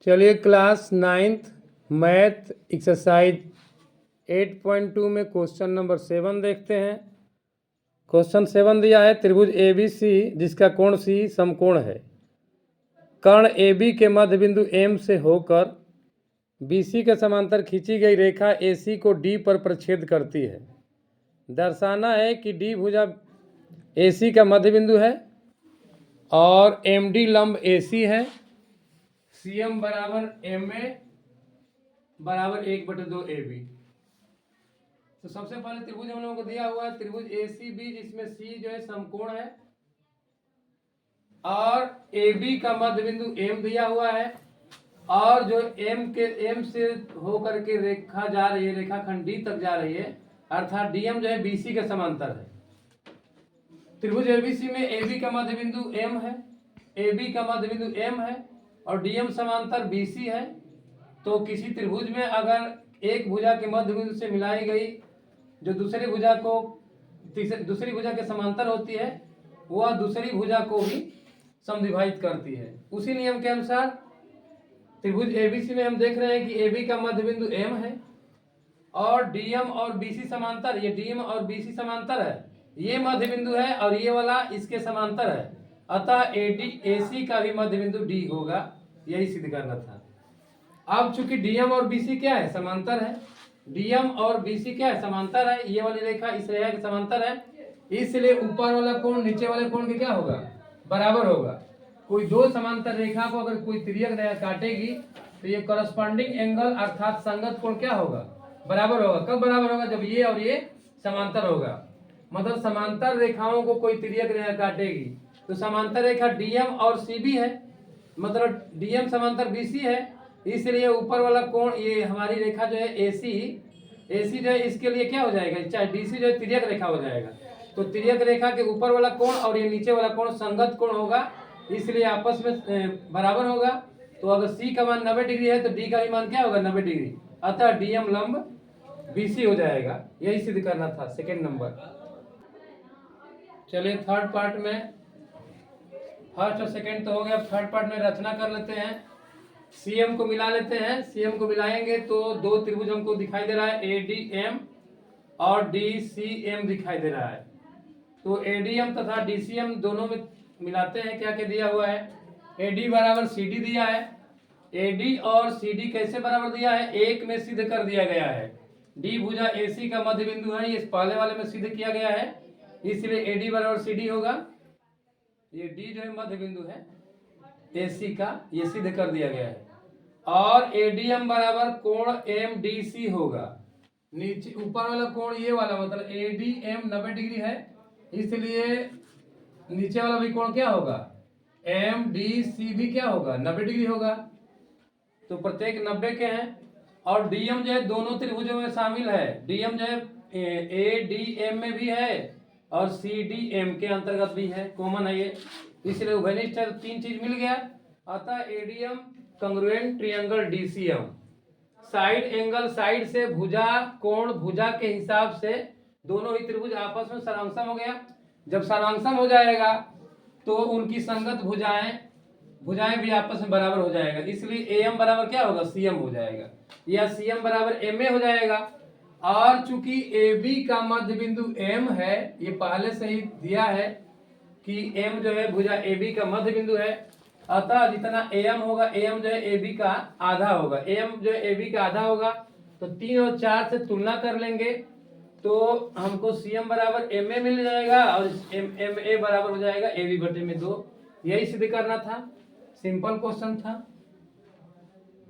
चलिए class 9th math exercise 8.2 में question number 7 देखते हैं। क्वेश्चन 7 दिया है त्रिभुज ABC जिसका कोण C समकोण है। कर्ण AB के मध्य बिंदु M से होकर BC के समांतर खींची गई रेखा AC को D पर प्रच्छेद करती है। दर्शाना है कि D भुजा AC का मध्य बिंदु है और MD लंब AC है। CM बराबर MA बराबर 1/2 AB। तो सबसे पहले त्रिभुज हम लोगों को दिया हुआ है त्रिभुज ACB जिसमें C जो है समकोण है और AB का मध्य बिंदु M दिया हुआ है और जो M से होकर के रेखा जा रही है, रेखाखंड D तक जा रही है, अर्थात DM जो है BC के समांतर है। त्रिभुज ABC में AB का मध्य बिंदु M है, AB का मध्य बिंदु M है और DM समांतर BC है। तो किसी त्रिभुज में अगर एक भुजा के मध्य बिंदु से मिलाई गई जो दूसरी भुजा के समांतर होती है, वह दूसरी भुजा को भी समद्विभाजित करती है। उसी नियम के अनुसार त्रिभुज ABC में हम देख रहे हैं कि AB का मध्य बिंदु M है और DM और BC समांतर, ये DM और BC समांतर है, ये मध्य बिंदु है और ये वाला इसके समांतर है, अतः AC का भी मध्य बिंदु D होगा। यही सिद्ध करना था। अब चूंकि DM और BC क्या है, समांतर है, DM और BC क्या है, समांतर है, ये वाली रेखा इस रेखा के समांतर है, इसलिए ऊपर वाला कोण नीचे वाले कोण के क्या होगा, बराबर होगा। कोई दो समांतर रेखा को अगर कोई तिर्यक रेखा काटेगी तो ये करस्पॉन्डिंग एंगल अर्थात संगत कोण क्या होगा, बराबर होगा। कब बराबर होगा, जब ये और ये समांतर होगा। मतलब समांतर रेखाओं को कोई तिर्यक रेखा काटेगी तो समांतर रेखा DM और CB है, मतलब DM समांतर BC है, इसलिए ऊपर वाला कोण ये हमारी रेखा जो है AC जो है इसके लिए क्या हो जाएगा, चाहे DC जो है तिर्यक रेखा हो जाएगा। तो तिर्यक रेखा के ऊपर वाला कोण और ये नीचे वाला कोण संगत कोण होगा, इसलिए आपस में बराबर होगा। तो अगर C का मान 90 डिग्री है तो D का भी मान क्या होगा, 90 डिग्री, अतः DM लंब BC हो जाएगा। यही सिद्ध करना था सेकेंड नंबर। चलिए थर्ड पार्ट में, फर्स्ट और सेकेंड तो हो गया, थर्ड पार्ट में रचना कर लेते हैं। CM को मिला लेते हैं। CM को मिलाएंगे तो दो त्रिभुज हमको दिखाई दे रहा है, ADM और DCM दिखाई दे रहा है। तो ADM तथा DCM दोनों में मिलाते हैं। क्या क्या दिया हुआ है, AD बराबर CD दिया है। AD और CD कैसे बराबर दिया है, एक में सिद्ध कर दिया गया है। D भुजा AC का मध्य बिंदु है, ये पहले वाले में सिद्ध किया गया है, इसलिए AD बराबर CD होगा। ये D जो है मध्य बिंदु है AC का, ये सिद्ध कर दिया गया है। और ADM बराबर कोण MDC होगा। नीचे ऊपर वाला कोण ये वाला, मतलब ADM 90 डिग्री है, इसलिए नीचे वाला भी कोण क्या होगा, MDC भी क्या होगा, 90 डिग्री होगा। तो प्रत्येक 90 के हैं। और DM जो है दोनों त्रिभुजों में शामिल है। DM जो है ADM में भी है और CDM के अंतर्गत भी है, कॉमन है ये, इसलिए उभयनिष्ठ है, तीन चीज मिल गया। अतः ADM congruent triangle DCM, side angle, side से भुजा कोण भुजा के हिसाब से दोनों ही त्रिभुज आपस में सर्वांगसम हो गया। जब सर्वांगसम हो जाएगा तो उनकी संगत भुजाएं भी आपस में बराबर हो जाएगा, इसलिए AM बराबर क्या होगा, CM हो जाएगा, या CM बराबर MA हो जाएगा। और चूंकि AB का मध्य बिंदु M है, ये पहले से ही दिया है कि M जो है भुजा AB का मध्य बिंदु है, अतः जितना AM होगा, AM जो है AB का आधा होगा, AM जो है AB का आधा होगा। तो 3 और 4 से तुलना कर लेंगे तो हमको CM बराबर MA मिल जाएगा और MA बराबर हो जाएगा AB/2। यही सिद्ध करना था, सिंपल क्वेश्चन था।